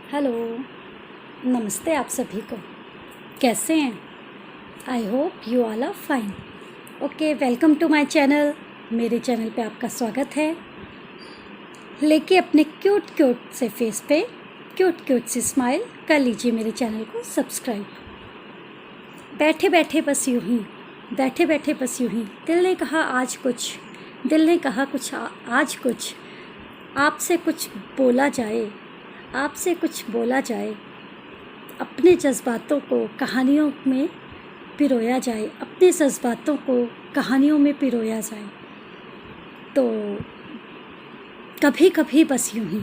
Hello, नमस्ते आप सभी को। कैसे हैं? I hope you all are fine. Okay, welcome to my channel. मेरे चैनल पे आपका स्वागत है। लेके अपने क्यूट क्यूट से फेस पे क्यूट क्यूट सी स्माइल कर लीजिए मेरे चैनल को सब्सक्राइब। बैठे बैठे बस यूं ही, बैठे बैठे बस यूं ही, दिल ने कहा आज कुछ, दिल ने कहा कुछ आज कुछ, आपसे कुछ बोला जाए, आपसे कुछ बोला जाए, अपने जज्बातों को कहानियों में पिरोया जाए, अपने जज्बातों को कहानियों में पिरोया जाए। तो कभी कभी बस यूं ही,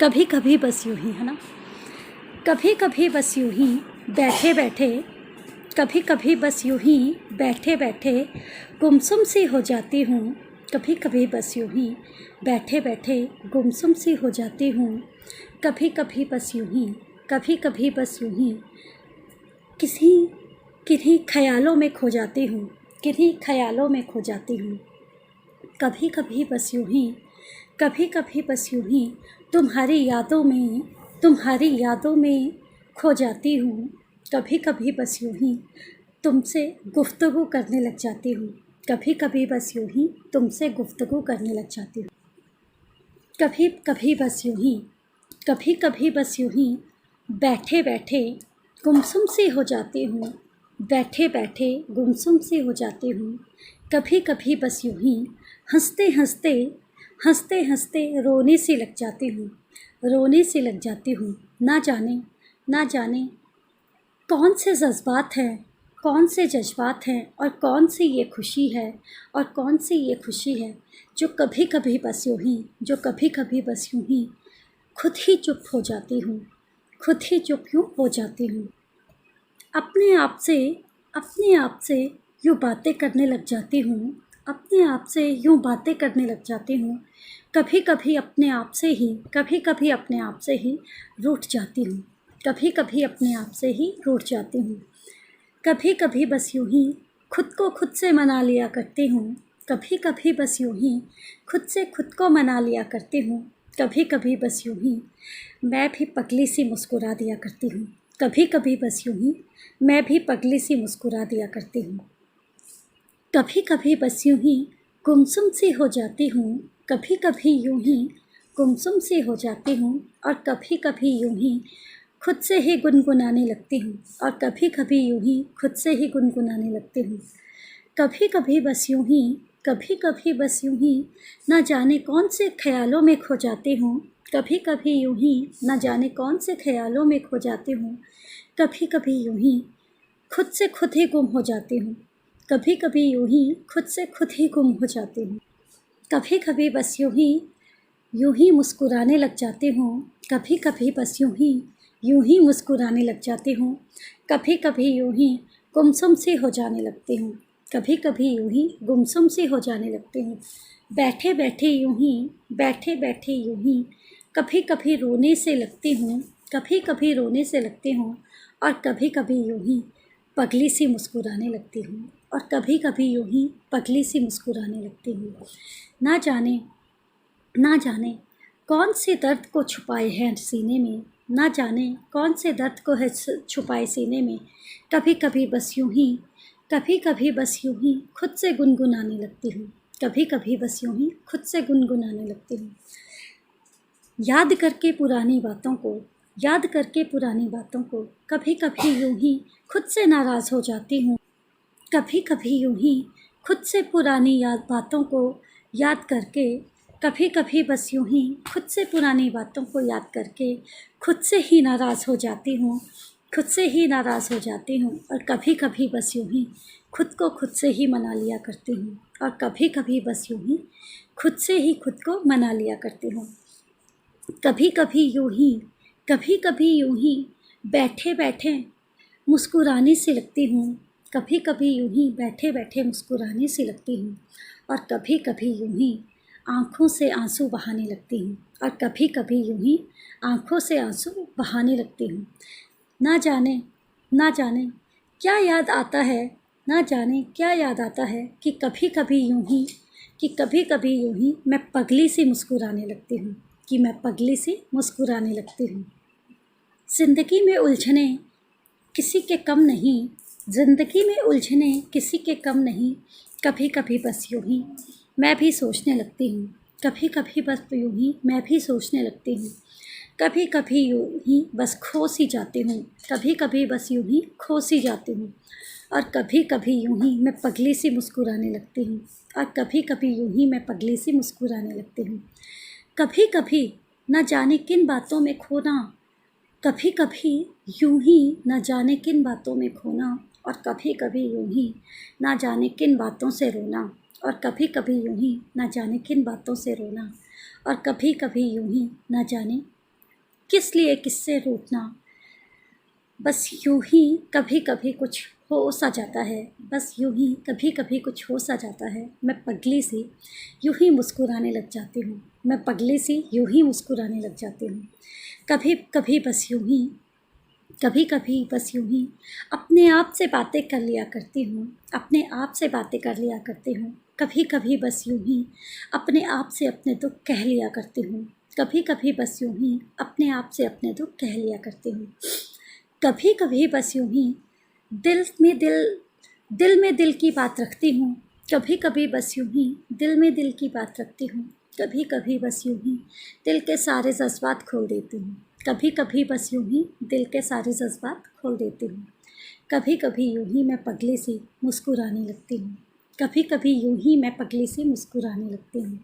कभी कभी बस यूं ही, है ना। कभी कभी बस यूं ही बैठे बैठे, कभी कभी बस यूं ही बैठे बैठे गुमसुम सी हो जाती हूँ। कभी कभी बस यूं ही बैठे बैठे गुमसुम सी हो जाती हूँ। कभी कभी बस यूं ही, कभी कभी बस यूं ही किसी किन्हीं ख्यालों में खो जाती हूँ, किन्हीं ख्यालों में खो जाती हूँ। कभी कभी बस यूं ही, कभी कभी बस यूं ही तुम्हारी यादों में, तुम्हारी यादों में खो जाती हूँ। कभी कभी बस यूं ही तुमसे गुफ्तगू करने लग जाती हूँ। कभी कभी बस यूं ही तुमसे गुफ्तगू करने लग जाती हूँ। कभी कभी बस यूं ही, कभी कभी बस यूं ही बैठे बैठे गुमसुम सी हो जाती हूँ। बैठे बैठे गुमसुम सी हो जाती हूँ। कभी कभी बस यूं ही हंसते हंसते, हंसते हंसते रोने सी लग जाती हूँ, रोने सी लग जाती हूँ। ना जाने, ना जाने कौन से जज्बात हैं, कौन से जज्बात हैं और कौन सी ये खुशी है, और कौन सी ये खुशी है जो कभी कभी बस यूं ही, जो कभी कभी बस यूं ही खुद ही चुप हो जाती हूँ, खुद ही चुप यूँ हो जाती हूँ। अपने आप से, अपने आप से यूँ बातें करने लग जाती हूँ, अपने आप से यूँ बातें करने लग जाती हूँ। कभी कभी अपने आप से ही, कभी कभी अपने आप से ही रूठ जाती हूँ, कभी कभी अपने आप से ही रूठ जाती हूँ। कभी कभी बस यूं ही खुद को खुद से मना लिया करती हूँ। कभी कभी बस यूं ही खुद से खुद को मना लिया करती हूँ। कभी कभी बस यूं ही मैं भी पगली सी मुस्कुरा दिया करती हूँ। कभी कभी बस यूं ही मैं भी पगली सी मुस्कुरा दिया करती हूँ। कभी कभी बस यूं ही गुमसुम सी हो जाती हूँ। कभी कभी यूं ही गुमसुम सी हो जाती हूँ। और कभी कभी यूं ही खुद से ही गुनगुनाने लगती हूँ। और कभी कभी यूं ही खुद से ही गुनगुनाने लगती हूँ। कभी कभी बस यूं ही, कभी कभी बस यूं ही ना जाने कौन से ख्यालों में खो जाती हूँ। कभी कभी यूं ही ना जाने कौन से ख्यालों में खो जाती हूँ। कभी कभी यूं ही खुद से खुद ही गुम हो जाती हूँ। कभी कभी यूं ही खुद से खुद ही गुम हो जाती हूँ। कभी कभी बस यूं ही मुस्कुराने लग जाती हूँ। कभी कभी बस यूं ही मुस्कुराने लग जाती हूँ। कभी कभी यूं ही गुमसुम सी हो जाने लगती हूँ। कभी कभी यूं ही गुमसुम सी हो जाने लगती हूँ। बैठे बैठे यूं ही, बैठे बैठे यूं ही कभी कभी रोने से लगती हूँ। कभी कभी रोने से लगती हूँ। और कभी कभी यूं ही पगली सी मुस्कुराने लगती हूँ। और कभी कभी यूं ही पगली सी मुस्कुराने लगती हूँ। ना जाने, ना जाने कौन से दर्द को छुपाए हैं सीने में। ना जाने कौन से दर्द को है छुपाए सीने में। कभी कभी बस यूं ही, कभी कभी बस यूं ही खुद से गुनगुनाने लगती हूँ। कभी कभी बस यूं ही खुद से गुनगुनाने लगती हूँ। याद करके पुरानी बातों को, याद करके पुरानी बातों को कभी कभी यूं ही खुद से नाराज़ हो जाती हूँ। कभी कभी यूं ही खुद से पुरानी बातों को याद करके, कभी कभी बस यूं ही खुद से पुरानी बातों को याद करके खुद से ही नाराज़ हो जाती हूँ, खुद से ही नाराज़ हो जाती हूँ। और कभी कभी बस यूं ही खुद को खुद से ही मना लिया करती हूँ। और कभी कभी बस यूं ही खुद से ही खुद को मना लिया करती हूँ। कभी कभी यूं ही, कभी कभी यूं ही बैठे बैठे मुस्कुराने से लगती हूँ। कभी कभी यूं ही बैठे बैठे मुस्कुराने से लगती हूँ। और कभी कभी यूं ही आँखों से आंसू बहाने लगती हूँ। और कभी कभी यूं ही आँखों से आंसू बहाने लगती हूँ। ना जाने, ना जाने क्या याद आता है, ना जाने क्या याद आता है कि कभी कभी यूं ही, कि कभी कभी यूं ही मैं पगली सी मुस्कुराने लगती हूँ, कि मैं पगली सी मुस्कुराने लगती हूँ। ज़िंदगी में उलझने किसी के कम नहीं, ज़िंदगी में उलझने किसी के कम नहीं। कभी कभी बस यूँ ही मैं भी सोचने लगती हूँ, कभी कभी बस यूँ ही मैं भी सोचने लगती हूँ। कभी कभी यूँ ही बस खो सी जाती हूँ, कभी कभी बस यूँ ही खो सी जाती हूँ। और कभी कभी यूँ ही मैं पगली सी मुस्कुराने लगती हूँ, और कभी कभी यूँ ही मैं पगली सी मुस्कुराने लगती हूँ। कभी कभी न जाने किन बातों में खोना, कभी कभी यूँ ही न जाने किन बातों में खोना, और कभी कभी यूँ ही न जाने किन बातों से रोना, और कभी कभी यूँ ही न जाने किन बातों से रोना, और कभी कभी यूँ ही न जाने किस लिए किससे रूठना। बस यूँ ही कभी कभी कुछ हो सा जाता है, बस यूँ ही कभी कभी कुछ हो सा जाता है। मैं पगली सी यूँ ही मुस्कुराने लग जाती हूँ, मैं पगली सी यूँ ही मुस्कुराने लग जाती हूँ। कभी कभी बस यूँ ही, कभी कभी बस यूँ ही अपने आप से बातें कर लिया करती हूँ, अपने आप से बातें कर लिया करती हूँ। कभी कभी बस यूँ ही अपने आप से अपने दुख कह लिया करती हूँ, कभी कभी बस यूँ ही अपने आप से अपने दुख कह लिया करती हूँ। कभी कभी बस यूँ ही दिल में दिल की बात रखती हूँ, कभी कभी बस यूँ ही दिल में दिल की बात रखती हूँ। कभी कभी बस यूँ ही दिल के सारे जज्बात खोल देती हूँ, कभी कभी बस यूँ ही दिल के सारे जज्बात खोल देती हूँ। कभी कभी यूँ ही मैं पगली सी मुस्कुराने लगती हूँ, कभी कभी यूँ ही मैं पगली सी मुस्कुराने लगती हूँ।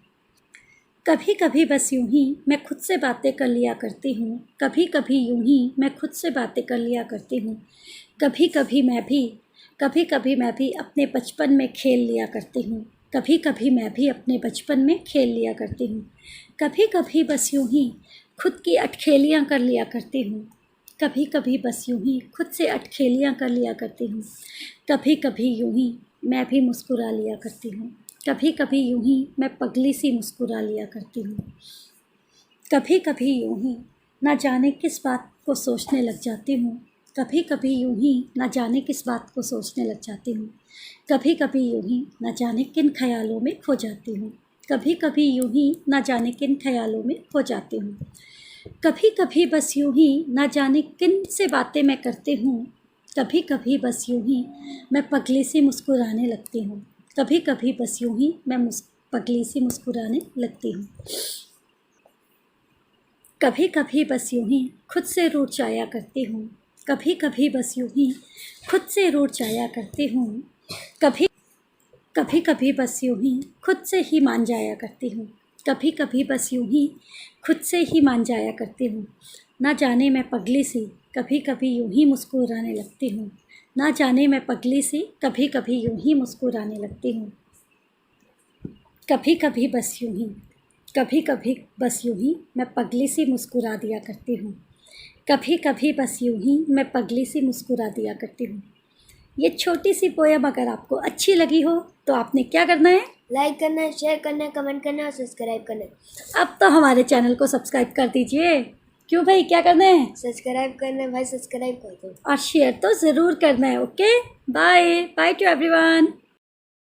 कभी कभी बस यूँ ही मैं खुद से बातें कर लिया करती हूँ, कभी कभी यूँ ही मैं खुद से बातें कर लिया करती हूँ। कभी कभी मैं भी अपने बचपन में खेल लिया करती हूँ, कभी कभी मैं भी अपने बचपन में खेल लिया करती हूँ। कभी कभी बस यूँ ही खुद की अटखेलियाँ कर लिया करती हूँ, कभी कभी बस यूँ ही खुद से अटखेलियाँ कर लिया करती हूँ। कभी कभी यूँ ही मैं भी मुस्कुरा लिया करती हूँ, कभी कभी यूँ ही मैं पगली सी मुस्कुरा लिया करती हूँ। कभी कभी यूँ ही ना जाने किस बात को सोचने लग जाती हूँ, कभी कभी यूँ ही ना जाने किस बात को सोचने लग जाती हूँ। कभी कभी यूँ ही ना जाने किन ख्यालों में खो जाती हूँ, कभी कभी यूँ ही ना जाने किन ख्यालों में खो जाती हूँ। कभी कभी बस यूँ ही ना जाने किन से बातें मैं करती हूँ, कभी कभी बस यूँ ही मैं पगली सी मुस्कुराने लगती हूँ, कभी कभी बस यूँ ही मैं पगली सी मुस्कुराने लगती हूँ। कभी कभी बस यूँ ही खुद से रूठ जाया करती हूँ, कभी कभी बस यूँ ही खुद से रूठ जाया करती हूँ। कभी कभी कभी बस यूँ ही खुद से ही मान जाया करती हूँ, कभी कभी बस यूँ ही खुद से ही मान जाया करती हूँ। ना जाने मैं पगली सी कभी कभी यूँ ही मुस्कुराने लगती हूँ, ना जाने मैं पगली सी कभी कभी यूँ ही मुस्कुराने लगती हूँ। कभी कभी बस यूँ ही, कभी कभी बस यूँ ही मैं पगली सी मुस्कुरा दिया करती हूँ, कभी कभी बस यूँ ही मैं पगली सी मुस्कुरा दिया करती हूँ। ये छोटी सी पोयम अगर आपको अच्छी लगी हो तो आपने क्या करना है? लाइक करना है, शेयर करना है, कमेंट करना है और सब्सक्राइब करना है। अब तो हमारे चैनल को सब्सक्राइब कर दीजिए। क्यों भाई, क्या करना है? सब्सक्राइब करना है भाई, सब्सक्राइब कर दो और शेयर तो ज़रूर करना है। Okay, bye bye to everyone.